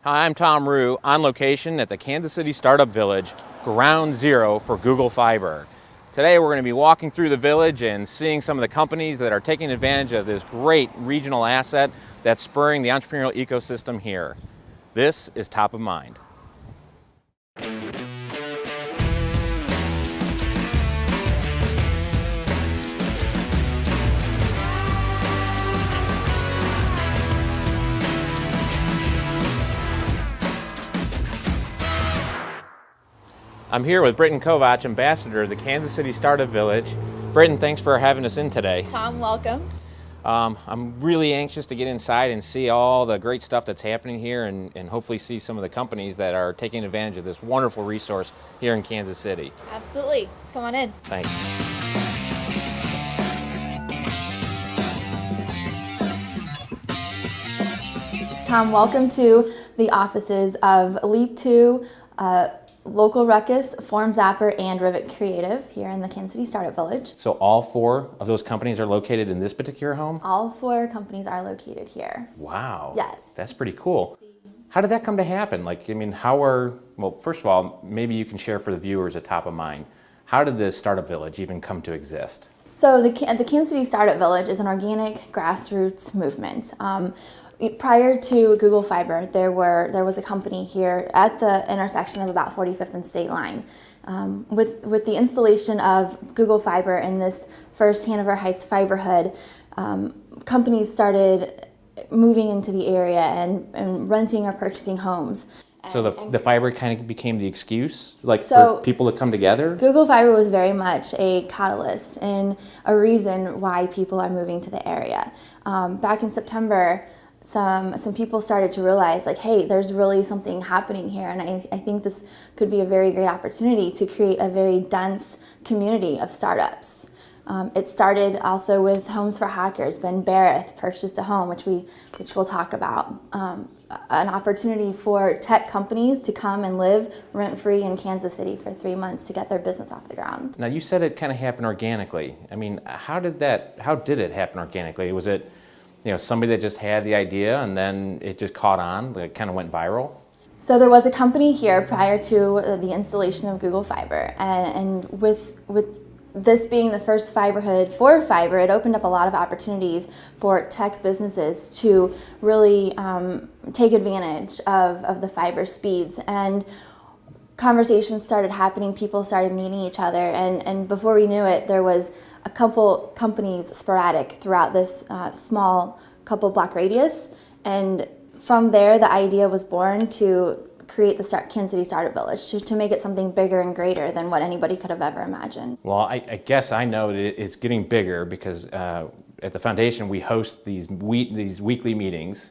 Hi, I'm Tom Rue, on location at the Kansas City Startup Village, ground zero for Google Fiber. Today we're going to be walking through the village and seeing some of the companies that are taking advantage of this great regional asset that's spurring the entrepreneurial ecosystem here. This is Top of Mind. I'm here with Britton Kovach, ambassador of the Kansas City Startup Village. Britton, thanks for having us in today. Tom, welcome. I'm really anxious to get inside and see all the great stuff that's happening here and hopefully see some of the companies that are taking advantage of this wonderful resource here in Kansas City. Absolutely. Let's come on in. Thanks. Tom, welcome to the offices of Leap2, Local Ruckus, Form Zapper, and Rivet Creative here in the Kansas City Startup Village. So all four of those companies are located in this particular home? All four companies are located here. Wow. Yes. That's pretty cool. How did that come to happen? Well, first of all, maybe you can share for the viewers at Top of Mind. How did the Startup Village even come to exist? So the Kansas City Startup Village is an organic grassroots movement. Prior to Google Fiber, there was a company here at the intersection of about 45th and State Line. With the installation of Google Fiber in this first Hanover Heights fiberhood, companies started moving into the area and renting or purchasing homes. So the fiber kind of became the excuse, for people to come together? Google Fiber was very much a catalyst and a reason why people are moving to the area. Back in September, some people started to realize, hey, there's really something happening here, and I think this could be a very great opportunity to create a very dense community of startups. It started also with Homes for Hackers. Ben Barrett purchased a home, which we'll talk about. An opportunity for tech companies to come and live rent-free in Kansas City for 3 months to get their business off the ground. Now you said it kind of happened organically. I mean, how did it happen organically? Was it somebody that just had the idea and then it just caught on, it kind of went viral? So there was a company here prior to the installation of Google Fiber, and with this being the first fiberhood for fiber, it opened up a lot of opportunities for tech businesses to really take advantage of the fiber speeds. And conversations started happening, people started meeting each other, and before we knew it, there was a couple companies sporadic throughout this small couple block radius. And from there, the idea was born to create the Kansas City Startup Village, to make it something bigger and greater than what anybody could have ever imagined. Well, I guess I know that it's getting bigger because at the foundation we host these weekly meetings,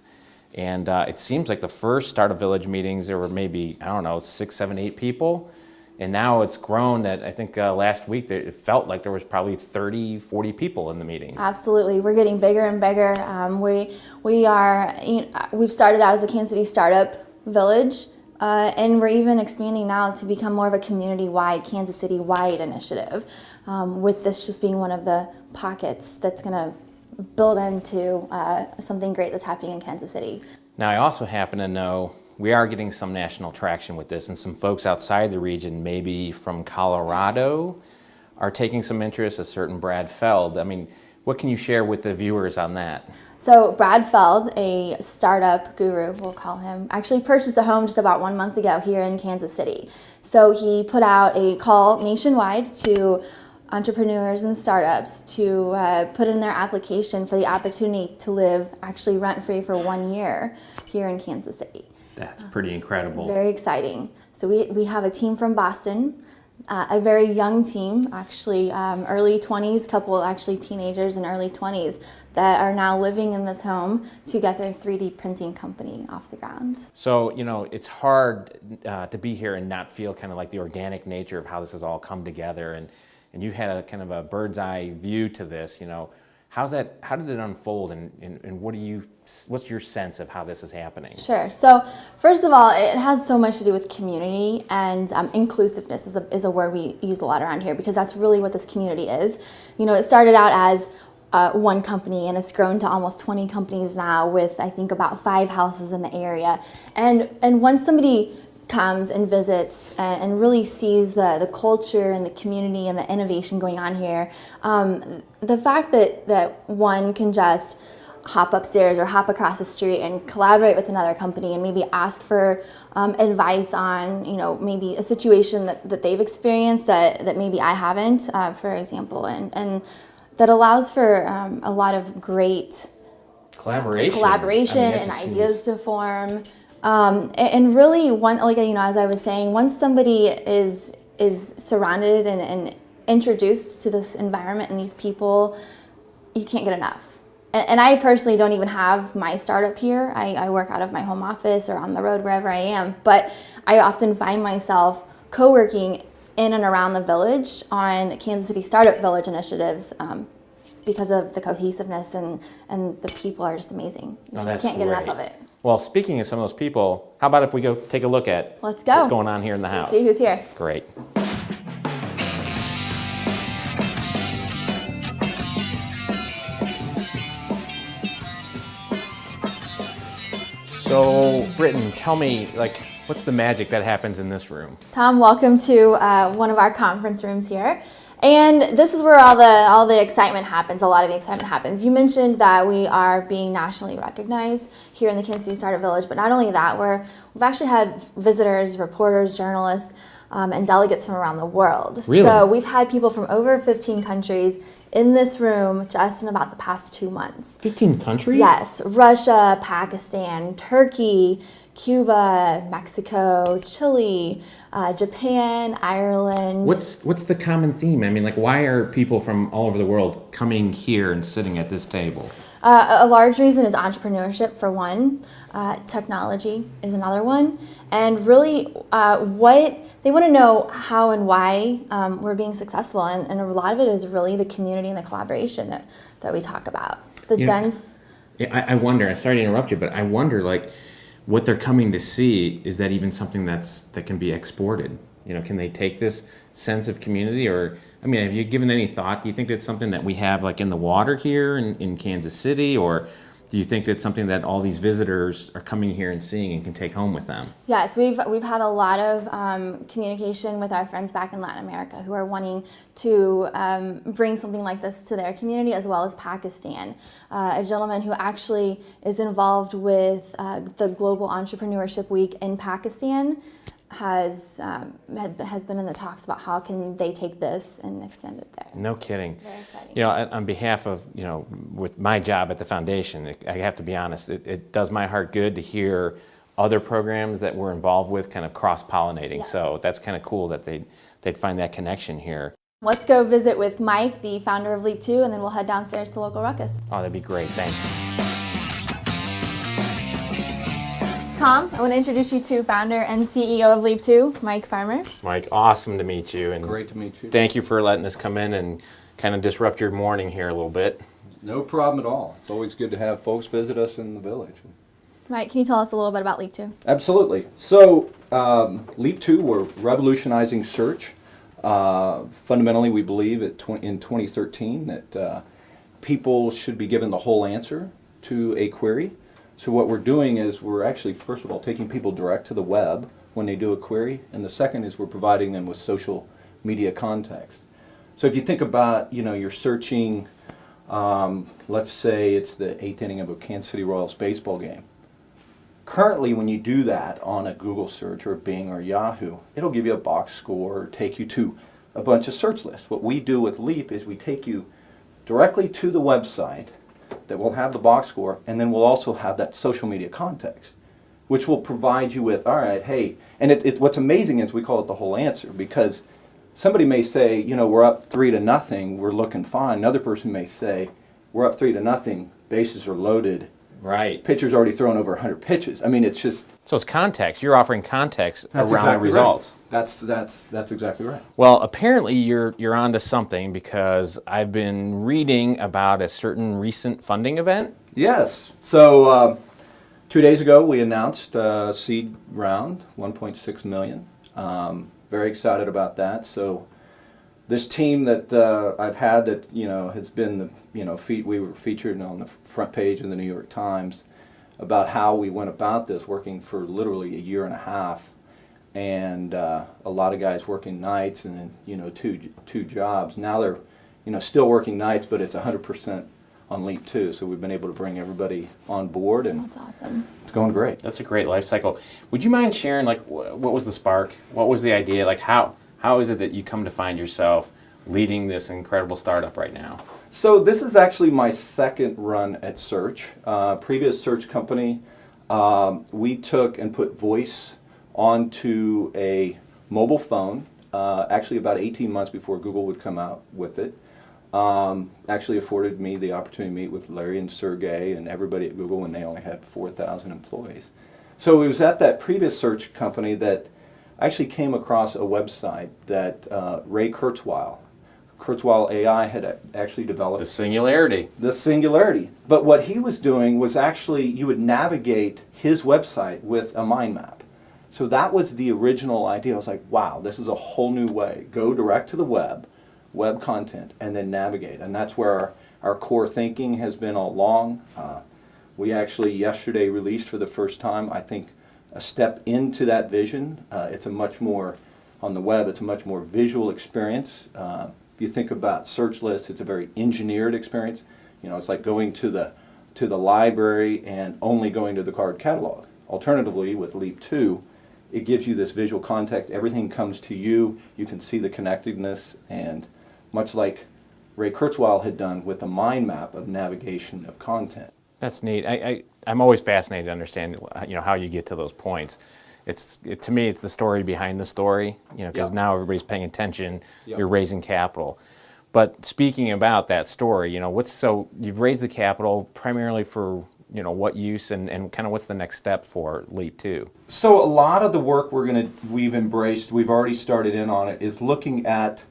and it seems like the first Startup Village meetings there were maybe, 6, 7, 8 people, and now it's grown that I think last week it felt like there was probably 30, 40 people in the meeting. Absolutely, we're getting bigger and bigger. We've started out as a Kansas City Startup Village. And we're even expanding now to become more of a community-wide, Kansas City-wide initiative, with this just being one of the pockets that's going to build into something great that's happening in Kansas City. Now, I also happen to know we are getting some national traction with this, and some folks outside the region, maybe from Colorado, are taking some interest, a certain Brad Feld. I mean, what can you share with the viewers on that? So Brad Feld, a startup guru, we'll call him, actually purchased a home just about 1 month ago here in Kansas City. So he put out a call nationwide to entrepreneurs and startups to put in their application for the opportunity to live actually rent-free for 1 year here in Kansas City. That's pretty incredible. Very exciting. So we have a team from Boston, a very young team, actually early 20s, couple actually teenagers in early 20s that are now living in this home to get their 3D printing company off the ground. So, it's hard to be here and not feel kind of like the organic nature of how this has all come together, and you've had a kind of a bird's eye view to this. How did it unfold, and what's your sense of how this is happening? Sure. So first of all, it has so much to do with community, and inclusiveness is a word we use a lot around here, because that's really what this community is. It started out as one company, and it's grown to almost 20 companies now, with I think about 5 houses in the area. And once somebody comes and visits and really sees the culture and the community and the innovation going on here, the fact that one can just hop upstairs or hop across the street and collaborate with another company and maybe ask for advice on, maybe a situation that they've experienced that maybe I haven't, for example, and that allows for a lot of great collaboration and ideas to form. And really, as I was saying, once somebody is surrounded and introduced to this environment and these people, you can't get enough. And I personally don't even have my startup here. I work out of my home office or on the road, wherever I am. But I often find myself co-working in and around the village on Kansas City Startup Village initiatives, because of the cohesiveness and the people are just amazing. You just can't get enough of it. Well, speaking of some of those people, how about if we go take a look at what's going on here in the house? See who's here. Great. So, Britton, tell me, what's the magic that happens in this room? Tom, welcome to one of our conference rooms here. And this is where all the excitement happens, a lot of the excitement happens. You mentioned that we are being nationally recognized here in the Kansas City Startup Village, but not only that, we've actually had visitors, reporters, journalists, and delegates from around the world. Really? So we've had people from over 15 countries in this room just in about the past 2 months. 15 countries? Yes, Russia, Pakistan, Turkey, Cuba, Mexico, Chile, Japan, Ireland. What's the common theme? I mean, why are people from all over the world coming here and sitting at this table? A large reason is entrepreneurship, for one. Technology is another one. And really, what they want to know how and why we're being successful. And a lot of it is really the community and the collaboration that we talk about. I wonder, I'm sorry to interrupt you, but I wonder, what they're coming to see, is that even something that can be exported? Can they take this sense of community? Or, have you given any thought? Do you think that's something that we have in the water here in Kansas City? Or do you think that's something that all these visitors are coming here and seeing and can take home with them? Yes, we've had a lot of communication with our friends back in Latin America who are wanting to bring something like this to their community, as well as Pakistan. A gentleman who actually is involved with the Global Entrepreneurship Week in Pakistan has been in the talks about how can they take this and extend it there. No kidding. Very exciting. On behalf of, with my job at the foundation, I have to be honest, it does my heart good to hear other programs that we're involved with kind of cross-pollinating. Yes. So that's kind of cool that they'd find that connection here. Let's go visit with Mike, the founder of Leap 2, and then we'll head downstairs to Local Ruckus. Oh, that'd be great. Thanks. Tom, I want to introduce you to founder and CEO of Leap 2, Mike Farmer. Mike, awesome to meet you. And great to meet you. Thank you for letting us come in and kind of disrupt your morning here a little bit. No problem at all. It's always good to have folks visit us in the village. Mike, can you tell us a little bit about Leap 2? Absolutely. So, Leap 2, we're revolutionizing search. Fundamentally, we believe in 2013 that people should be given the whole answer to a query. So what we're doing is we're actually, first of all, taking people direct to the web when they do a query, and the second is we're providing them with social media context. So if you think about, you're searching, let's say it's the 8th inning of a Kansas City Royals baseball game. Currently, when you do that on a Google search or Bing or Yahoo, it'll give you a box score or take you to a bunch of search lists. What we do with Leap is we take you directly to the website that will have the box score, and then we'll also have that social media context, which will provide you with, all right, hey, and what's amazing is we call it the whole answer, because somebody may say, we're up 3-0, we're looking fine. Another person may say, we're up 3-0, bases are loaded. Right. Pitcher's already thrown over 100 pitches. It's just... So it's context. You're offering context around exactly the results. Right. That's exactly right. Well, apparently you're onto something, because I've been reading about a certain recent funding event. Yes. So 2 days ago we announced a seed round, $1.6 million. Very excited about that. So this team that I've had that has been we were featured on the front page of the New York Times about how we went about this, working for literally a year and a half, and a lot of guys working nights and then two jobs. Now they're still working nights, but it's 100% on Leap 2. So we've been able to bring everybody on board, and That's awesome. it's going great. That's a great life cycle. Would you mind sharing, like, what was the spark? What was the idea? Like, how is it that you come to find yourself leading this incredible startup right now? So this is actually my second run at Search. Previous Search company, we took and put voice onto a mobile phone, actually about 18 months before Google would come out with it. Actually afforded me the opportunity to meet with Larry and Sergey and everybody at Google when they only had 4,000 employees. So it was at that previous Search company that I actually came across a website that Ray Kurzweil AI had actually developed. The singularity. The singularity. But what he was doing was actually you would navigate his website with a mind map. So that was the original idea. I was like, wow, this is a whole new way. Go direct to the web content, and then navigate. And that's where our core thinking has been all along. We actually yesterday released for the first time, I think, a step into that vision. It's a much more, on the web, it's a much more visual experience. If you think about search lists, it's a very engineered experience. It's like going to the library and only going to the card catalog. Alternatively, with Leap 2, it gives you this visual context. Everything comes to you. You can see the connectedness, and much like Ray Kurzweil had done with a mind map of navigation of content. That's neat. I'm always fascinated to understand, how you get to those points. To me, it's the story behind the story, because now everybody's paying attention. Yep. You're raising capital. But speaking about that story, you've raised the capital primarily for, what use and kind of what's the next step for Leap 2? So a lot of the work we've embraced, we've already started in on it, is looking at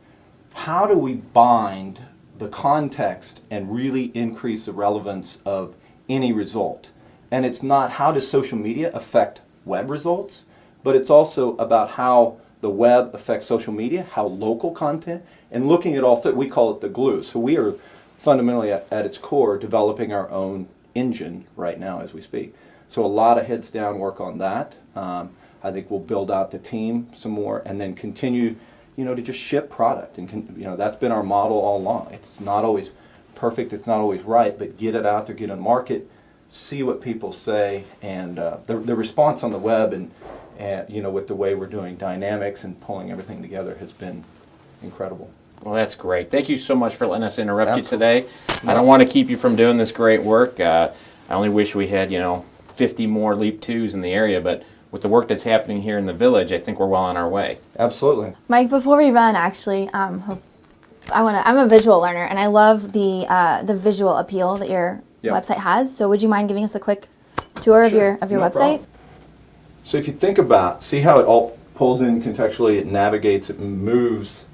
how do we bind the context and really increase the relevance of any result. And it's not how does social media affect web results, but it's also about how the web affects social media, how local content, and looking at all we call it the glue. So we are fundamentally at its core developing our own engine right now as we speak. So a lot of heads down work on that. I think we'll build out the team some more and then continue to just ship product. And that's been our model all along. It's not always perfect, it's not always right, but get it out there, get on market, see what people say, and the response on the web and with the way we're doing dynamics and pulling everything together has been incredible. Well, that's great. Thank you so much for letting us interrupt Absolutely. you today. I don't want to keep you from doing this great work. I only wish we had, 50 more Leap 2s in the area, but with the work that's happening here in the village, I think we're well on our way. Absolutely. Mike, before we run, actually, I'm a visual learner, and I love the visual appeal that your Yep. website has. So would you mind giving us a quick tour of your No website? problem. So if you think about, see how it all pulls in contextually, it navigates, it moves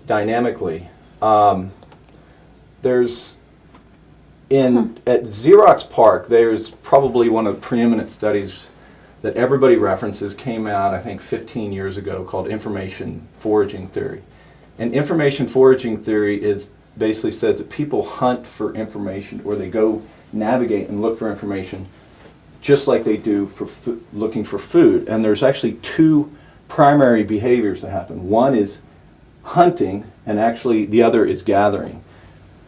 dynamically. There's at Xerox PARC, there's probably one of the preeminent studies that everybody references, came out I think 15 years ago, called information foraging theory. And information foraging theory basically says that people hunt for information, or they go navigate and look for information just like they do for looking for food. And there's actually two primary behaviors that happen. One is hunting, and actually the other is gathering.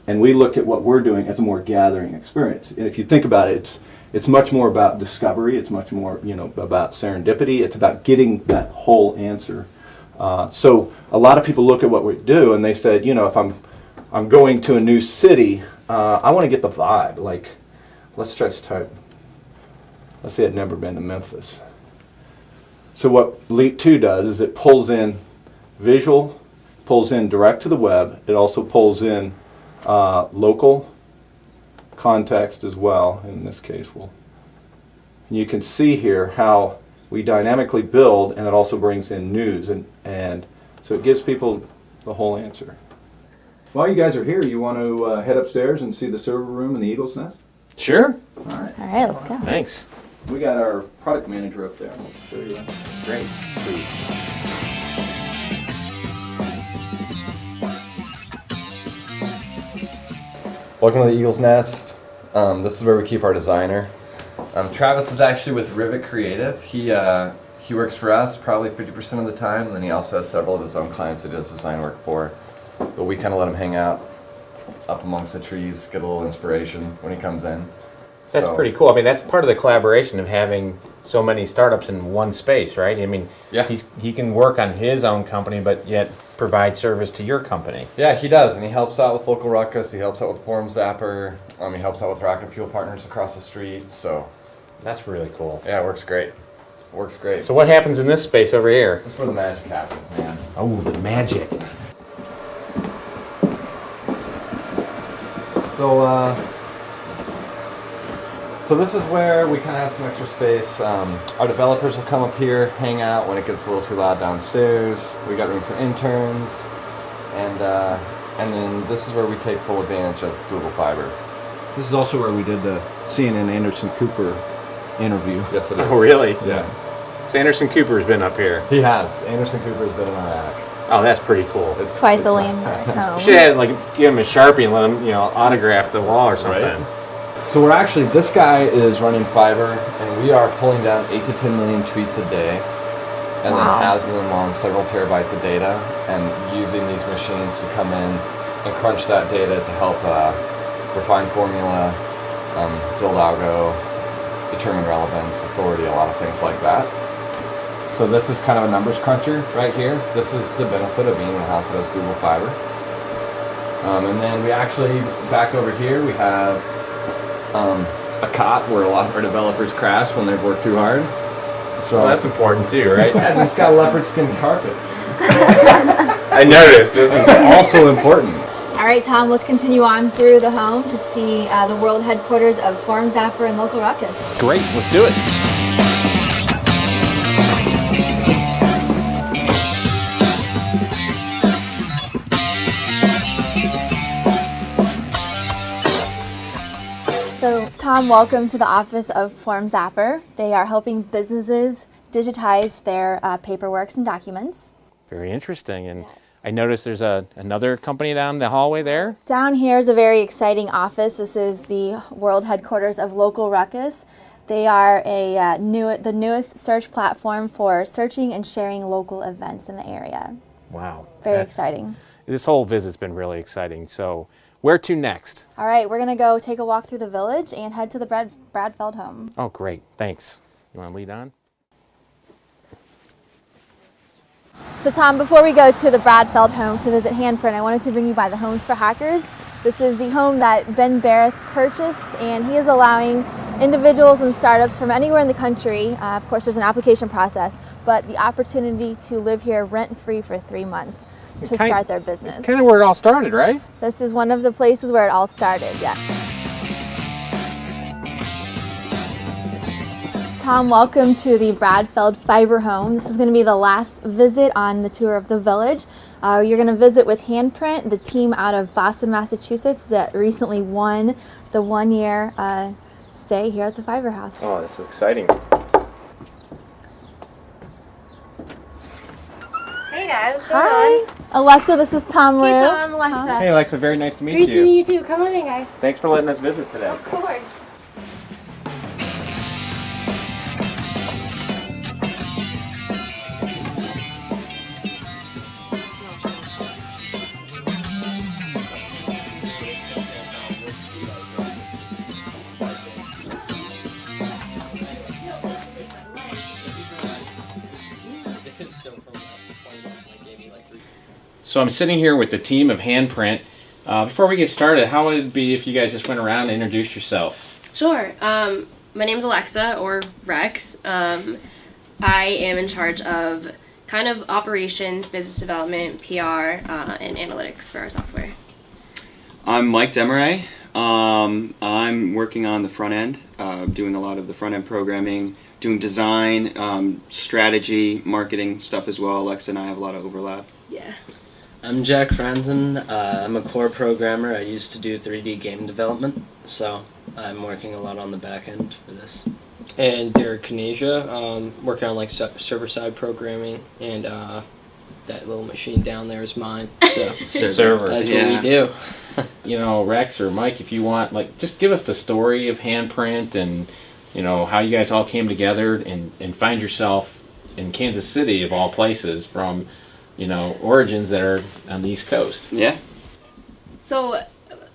And we look at what we're doing as a more gathering experience. And if you think about it, it's much more about discovery. It's much more about serendipity. It's about getting that whole answer. So a lot of people look at what we do and they said, if I'm going to a new city, I want to get the vibe. Like, let's try to type. Let's say I'd never been to Memphis. So what Leap 2 does is it pulls in visual, pulls in direct to the web. It also pulls in local context as well. In this case, you can see here how we dynamically build, and it also brings in news, and so it gives people the whole answer. While you guys are here, you want to head upstairs and see the server room and the Eagle's Nest? Sure. All right. All right, let's go. Thanks. We got our product manager up there. I'll show you that. Great. Please. Welcome to the Eagle's Nest. This is where we keep our designer. Travis is actually with Rivet Creative. He works for us probably 50% of the time, and then he also has several of his own clients that he does design work for. But we kind of let him hang out up amongst the trees, get a little inspiration when he comes in. That's pretty cool. I mean, that's part of the collaboration of having so many startups in one space, right? I mean, Yeah. he can work on his own company, but yet provide service to your company. Yeah, he does, and he helps out with Local Ruckus. He helps out with Forum Zapper. He helps out with Rocket Fuel Partners across the street. So That's really cool. yeah, it works great. Works great. So what happens in this space over here? That's where the magic happens, man. Oh, the magic. So this is where we kind of have some extra space. Our developers will come up here, hang out when it gets a little too loud downstairs. We got room for interns, and then this is where we take full advantage of Google Fiber. This is also where we did the CNN Anderson Cooper interview. Yes, it is. Oh, really? Yeah. So Anderson Cooper's been up here. He has. Anderson Cooper has been in our attic. Oh, that's pretty cool. It's Quite the it's- landmark home. You should have give him a Sharpie and let him, autograph the wall or something. Right. So this guy is running Fiverr, and we are pulling down 8 to 10 million tweets a day, and Wow. then housing them on several terabytes of data, and using these machines to come in and crunch that data to help refine formula, build algo, determine relevance, authority, a lot of things like that. So this is kind of a numbers cruncher right here. This is the benefit of being in a house that has Google Fiber. And then we actually, back over here, we have a cot where a lot of our developers crash when they've worked too hard. So Well, that's important too, right? yeah, and it's got a leopard skin carpet. I noticed. This is Also important. All right, Tom, let's continue on through the home to see the world headquarters of Forum Zapper and Local Ruckus. great. Let's do it. So, Tom, welcome to the office of Forum Zapper. They are helping businesses digitize their paperworks and documents. Very interesting. And I noticed there's another company down the hallway there. Down here is a very exciting office. This is the world headquarters of Local Ruckus. They are the newest search platform for searching and sharing local events in the area. Wow. Very That's- exciting. This whole visit's been really exciting. So where to next? All right, we're going to go take a walk through the village and head to the Bradfeld home. Oh, great. Thanks. You want to lead on? So Tom, before we go to the Bradfeld home to visit Handprint, I wanted to bring you by the Homes for Hackers. This is the home that Ben Barrett purchased, and he is allowing individuals and startups from anywhere in the country, of course there's an application process, but the opportunity to live here rent-free for 3 months to start their business. It's kind of where it all started, right? This is one of the places where it all started, yeah. Tom, welcome to the Bradfeld Fiber home. This is going to be the last visit on the tour of the village. You're going to visit with Handprint, the team out of Boston, Massachusetts that recently won the 1-year stay here at the Fiber House. Oh, this is exciting. Hey guys, what's going Hi, on? Alexa, this is Tom Rue. Hey Tom, Alexa. Hey, Alexa, very nice to meet Great you. to meet you too. Come on in, guys. Thanks for letting us visit today. Of course. So I'm sitting here with the team of Handprint. Before we get started, how would it be if you guys just went around and introduced yourself? Sure. My name's Alexa, or Rex. I am in charge of kind of operations, business development, PR, and analytics for our software. I'm Mike Demaray. I'm working on the front end, doing a lot of the front end programming, doing design, strategy, marketing stuff as well. Alexa and I have a lot of overlap. Yeah. I'm Jack Franzen. I'm a core programmer. I used to do 3D game development, so I'm working a lot on the back end for this. And Derek Kanasia, working on like server-side programming and that little machine down there is mine. So Server. that's Yeah. what we do. You know, Rex or Mike, if you want, like, just give us the story of Handprint and, you know, how you guys all came together and find yourself in Kansas City, of all places, from, you know, origins that are on the East Coast. Yeah. So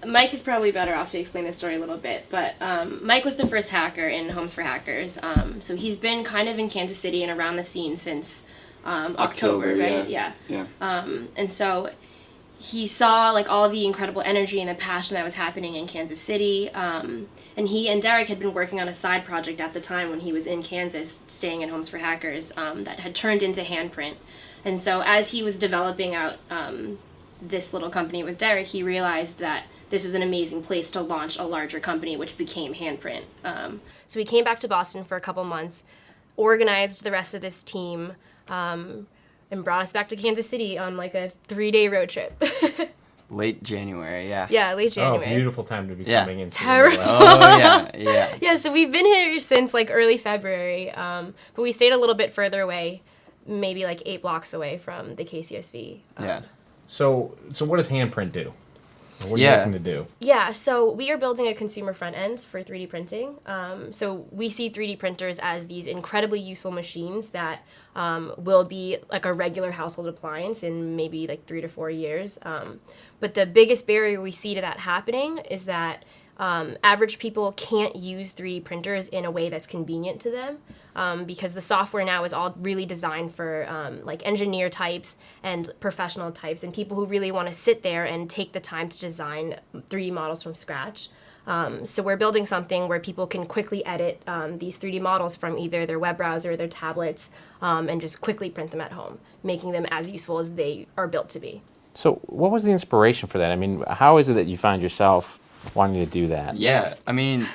Mike is probably better off to explain this story a little bit, but Mike was the first hacker in Homes for Hackers. So he's been kind of in Kansas City and around the scene since October, right? Yeah. And so he saw like all of the incredible energy and the passion that was happening in Kansas City. And he and Derek had been working on a side project at the time when he was in Kansas, staying at Homes for Hackers, that had turned into Handprint. And so as he was developing out this little company with Derek, he realized that this was an amazing place to launch a larger company, which became Handprint. So he came back to Boston for a couple months, organized the rest of this team, and brought us back to Kansas City on like a 3-day road trip. Late January, yeah. Yeah, late January. Oh, beautiful time to be Yeah. coming into Terrible. the Midwest. Oh, yeah. Yeah, so we've been here since like early February, but we stayed a little bit further away, maybe like 8 blocks away from the KCSV. Yeah. So what does Handprint do? Or what are you Yeah. looking to do? Yeah, so we are building a consumer front end for 3D printing. So we see 3D printers as these incredibly useful machines that will be like a regular household appliance in maybe like 3 to 4 years. But the biggest barrier we see to that happening is that average people can't use 3D printers in a way that's convenient to them. Because the software now is all really designed for like engineer types and professional types and people who really want to sit there and take the time to design 3D models from scratch. So we're building something where people can quickly edit these 3D models from either their web browser or their tablets and just quickly print them at home, making them as useful as they are built to be. So what was the inspiration for that? I mean, how is it that you find yourself wanting to do that? Yeah, I mean,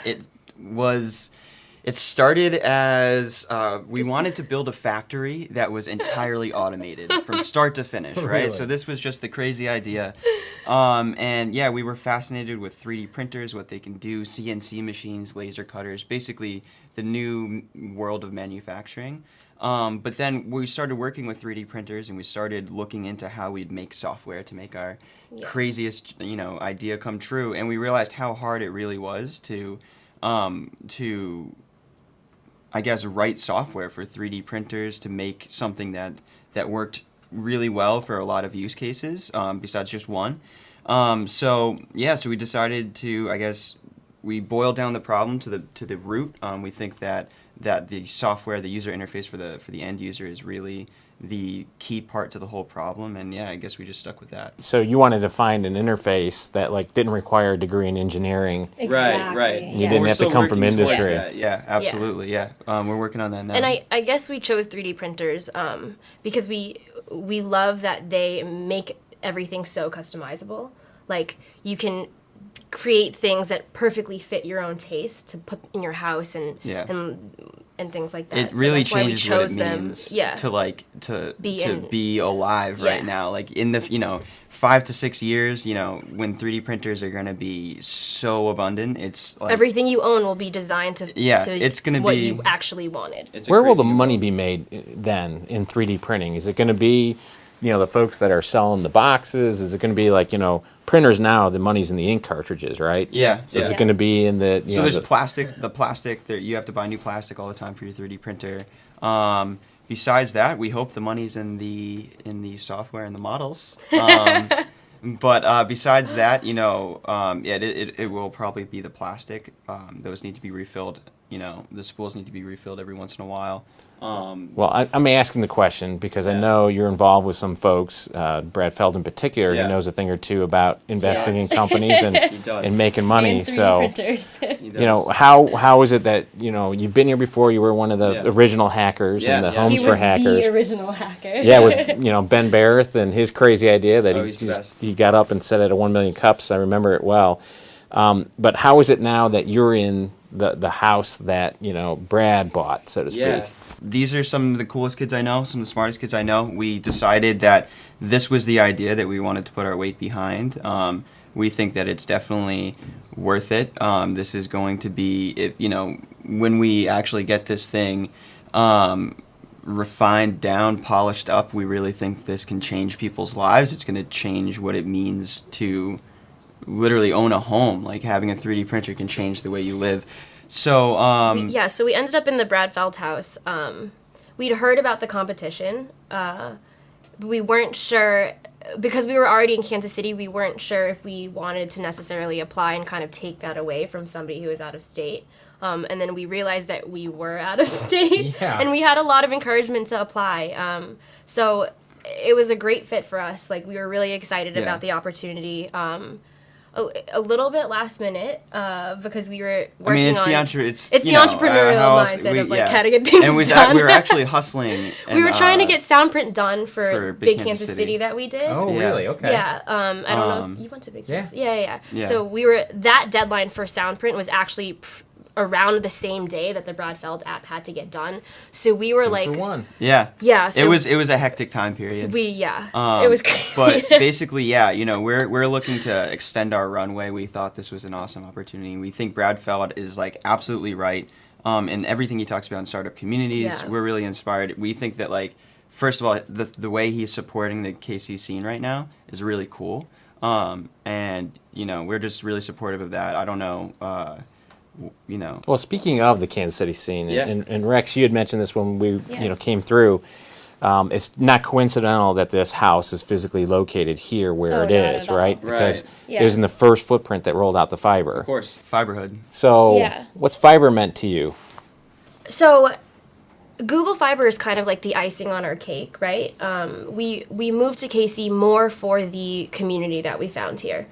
it started as we wanted to build a factory that was entirely automated from start to finish, right? Really? So this was just the crazy idea. And yeah, we were fascinated with 3D printers, what they can do, CNC machines, laser cutters, basically the new world of manufacturing. But then we started working with 3D printers and we started looking into how we'd make software to make our craziest, idea come true. And we realized how hard it really was to I guess, write software for 3D printers to make something that worked really well for a lot of use cases, besides just one. So we decided to, I guess, we boiled down the problem to the root. We think that the software, the user interface for the end user is really the key part to the whole problem, and I guess we just stuck with that. So you wanted to find an interface that like didn't require a degree in engineering. Right. You didn't have to come from industry. Yeah, absolutely. Yeah, we're working on that now. And I guess we chose 3D printers because we love that they make everything so customizable. Like you can create things that perfectly fit your own taste to put in your house and things like that. It really so that's changes why we what chose it means them. to be alive right now. Like in the 5 to 6 years, when 3D printers are going to be so abundant, it's like everything you own will be designed to it's going to what be you actually wanted. Where will the money be made then in 3D printing? Is it going to be, the folks that are selling the boxes? Is it going to be like, printers now, the money's in the ink cartridges, right? Yeah. So is it going to be in the, So there's plastic, the plastic, you have to buy new plastic all the time for your 3D printer. Besides that, we hope the money's in the software and the models. But besides that, it will probably be the plastic. Those need to be refilled. The spools need to be refilled every once in a while. Well, I'm asking the question because I know you're involved with some folks, Brad Feld in particular, Yeah. who knows a thing or two about investing in companies and making money. And 3D So, printers. how is it that, you've been here before, you were one of the original hackers in the Homes He for was Hackers. the original hacker. Yeah, with Ben Barrett and his crazy idea that he's the best. he got up and said it at 1 million cups. I remember it well. But how is it now that you're in the house that Brad bought, so to speak? Yeah. These are some of the coolest kids I know, some of the smartest kids I know. We decided that this was the idea that we wanted to put our weight behind. We think that it's definitely worth it. This is going to be, when we actually get this thing refined down, polished up. We really think this can change people's lives. It's going to change what it means to literally own a home. Like having a 3D printer can change the way you live. So so we ended up in the Brad Feld house. We'd heard about the competition, but we weren't sure, because we were already in Kansas City, we weren't sure if we wanted to necessarily apply and kind of take that away from somebody who was out of state. And then we realized that we were out of state, and we had a lot of encouragement to apply. So it was a great fit for us. Like, we were really excited about the opportunity. A little bit last minute, because we were working it's on... the entrepreneurial mindset of how to get things done. We were actually hustling. And, we were trying to get sound print done for Big Kansas City that we did. Oh, really? Okay. Yeah. I don't know if you went to Big Kansas. Yeah. Yeah. So that deadline for sound print was actually around the same day that the Brad Feld app had to get done. So we were like... Yeah. Yeah. So it was a hectic time period. It was crazy. But basically, we're looking to extend our runway. We thought this was an awesome opportunity. We think Brad Feld is like absolutely right. And everything he talks about in startup communities, we're really inspired. We think that, like, first of all, the way he's supporting the KC scene right now is really cool. And, we're just really supportive of that. I don't know... Well, speaking of the Kansas City scene, Yeah. and Rex, you had mentioned this when we came through. It's not coincidental that this house is physically located here where it is, right? Because it was in the first footprint that rolled out the fiber. Of course, fiberhood. So, what's fiber meant to you? So, Google Fiber is kind of like the icing on our cake, right? We moved to KC more for the community that we found here.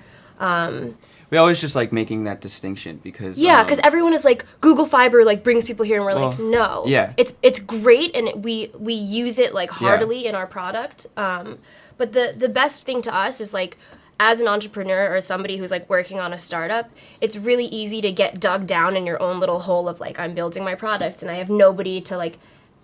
We always just like making that distinction because because everyone is like, Google Fiber like brings people here, and we're like, no, it's great, and we use it like heartily in our product. But the best thing to us is, like, as an entrepreneur or somebody who's like working on a startup, it's really easy to get dug down in your own little hole of like, I'm building my product and I have nobody to like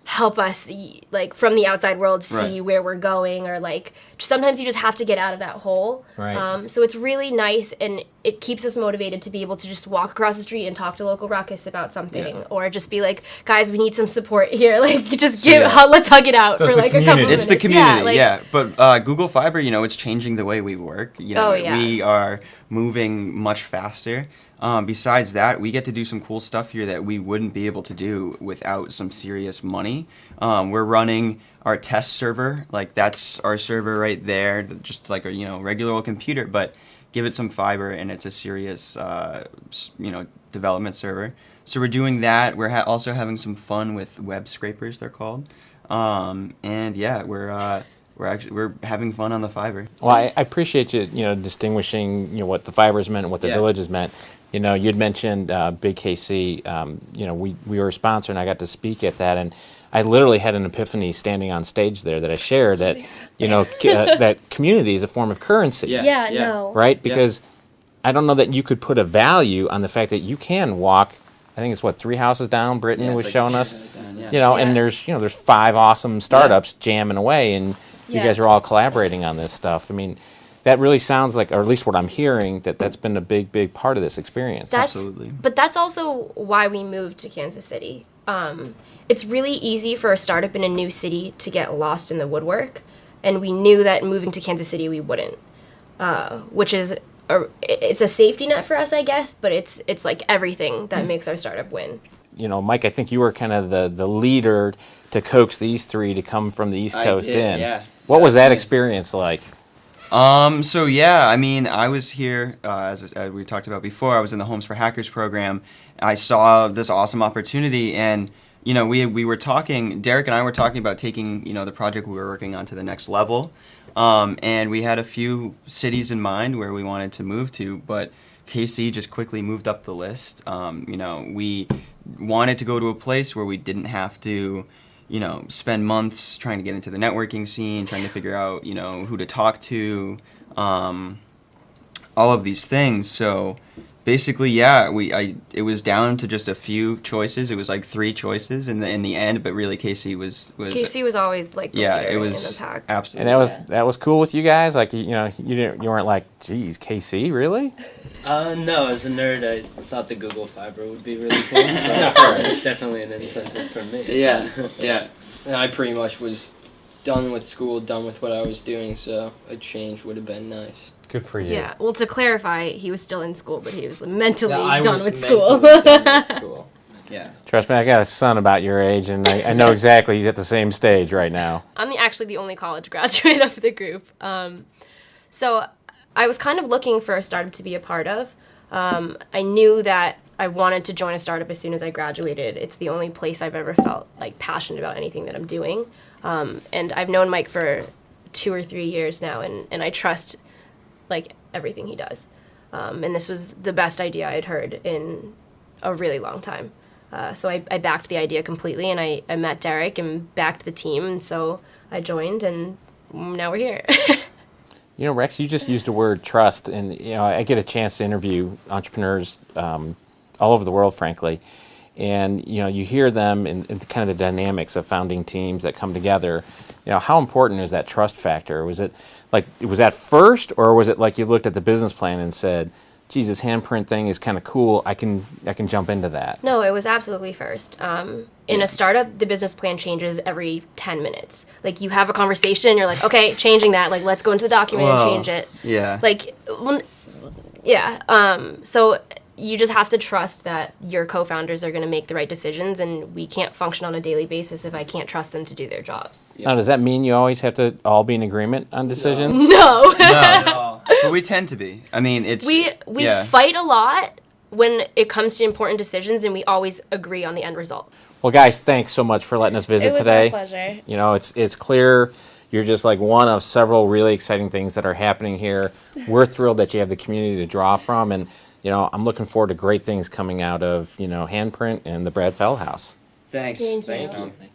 help us, like, from the outside world see where we're going, or like sometimes you just have to get out of that hole. So it's really nice, and it keeps us motivated to be able to just walk across the street and talk to local ruckus about something, or just be like, guys, we need some support here. Like, just let's hug it out for like a couple minutes. It's the community, But Google Fiber, it's changing the way we work. We are moving much faster. Besides that, we get to do some cool stuff here that we wouldn't be able to do without some serious money. We're running our test server, like that's our server right there, just like a regular old computer, but give it some fiber and it's a serious development server. So we're doing that. We're also having some fun with web scrapers, they're called, we're having fun on the fiber. Well, I appreciate you distinguishing what the fibers meant and what the villages meant. You'd mentioned Big KC. We were a sponsor, and I got to speak at that, and I literally had an epiphany standing on stage there that I shared that that community is a form of currency. Right? Because I don't know that you could put a value on the fact that you can walk. I think it's 3 houses down. Britton was showing us. And there's 5 awesome startups jamming away, and you guys are all collaborating on this stuff. I mean, that really sounds like, or at least what I'm hearing, that's been a big part of this experience. Absolutely. But that's also why we moved to Kansas City. It's really easy for a startup in a new city to get lost in the woodwork, and we knew that moving to Kansas City we wouldn't, which is it's a safety net for us, I guess, but it's like everything that makes our startup win. Mike, I think you were kind of the leader to coax these 3 to come from the East Coast in. Yeah. What was that experience like? I was here, as we talked about before, I was in the Homes for Hackers program. I saw this awesome opportunity, and, we were talking, Derek and I were talking about taking, the project we were working on to the next level. And we had a few cities in mind where we wanted to move to, but KC just quickly moved up the list. We wanted to go to a place where we didn't have to, spend months trying to get into the networking scene, trying to figure out, who to talk to, all of these things. So basically, it was down to just a few choices. It was like 3 choices in the end, but really KC was always like the leader in the pack. Absolutely. And that was cool with you guys. Like you weren't like, geez, KC, really? No, as a nerd, I thought the Google Fiber would be really cool. So it's definitely an incentive for me. Yeah. And I pretty much was done with school, done with what I was doing, so a change would have been nice. Good for you. Yeah. Well, to clarify, he was still in school, but he was mentally I done was with school. mentally done with school. Yeah. Trust me, I got a son about your age, and I know exactly he's at the same stage right now. I'm actually the only college graduate of the group. So I was kind of looking for a startup to be a part of. I knew that I wanted to join a startup as soon as I graduated. It's the only place I've ever felt like passionate about anything that I'm doing. And I've known Mike for 2 or 3 years now, and I trust like everything he does. And this was the best idea I'd heard in a really long time. So I backed the idea completely, and I met Derek and backed the team, and so I joined, and now we're here. You know, Rex, you just used the word trust, and you know, I get a chance to interview entrepreneurs all over the world, frankly, and you know, you hear them and kind of the dynamics of founding teams that come together. You know, how important is that trust factor? Was it that first, or was it like you looked at the business plan and said, "Geez, this handprint thing is kind of cool. I can jump into that." No, it was absolutely first. In a startup, the business plan changes every 10 minutes. Like, you have a conversation, you're like, okay, changing that. Like, let's go into the document and change it. Yeah. Like, yeah. So you just have to trust that your co-founders are going to make the right decisions, and we can't function on a daily basis if I can't trust them to do their jobs. Now, does that mean you always have to all be in agreement on decisions? No. No. But we tend to be. I mean, it's We yeah. fight a lot when it comes to important decisions, and we always agree on the end result. Well, guys, thanks so much for letting us visit It was today. our pleasure. You know, it's clear you're just like one of several really exciting things that are happening here. We're thrilled that you have the community to draw from, and you know, I'm looking forward to great things coming out of, you know, Handprint and the Brad Fell House. Thanks. Thank you. Thanks, Thank you. Tom.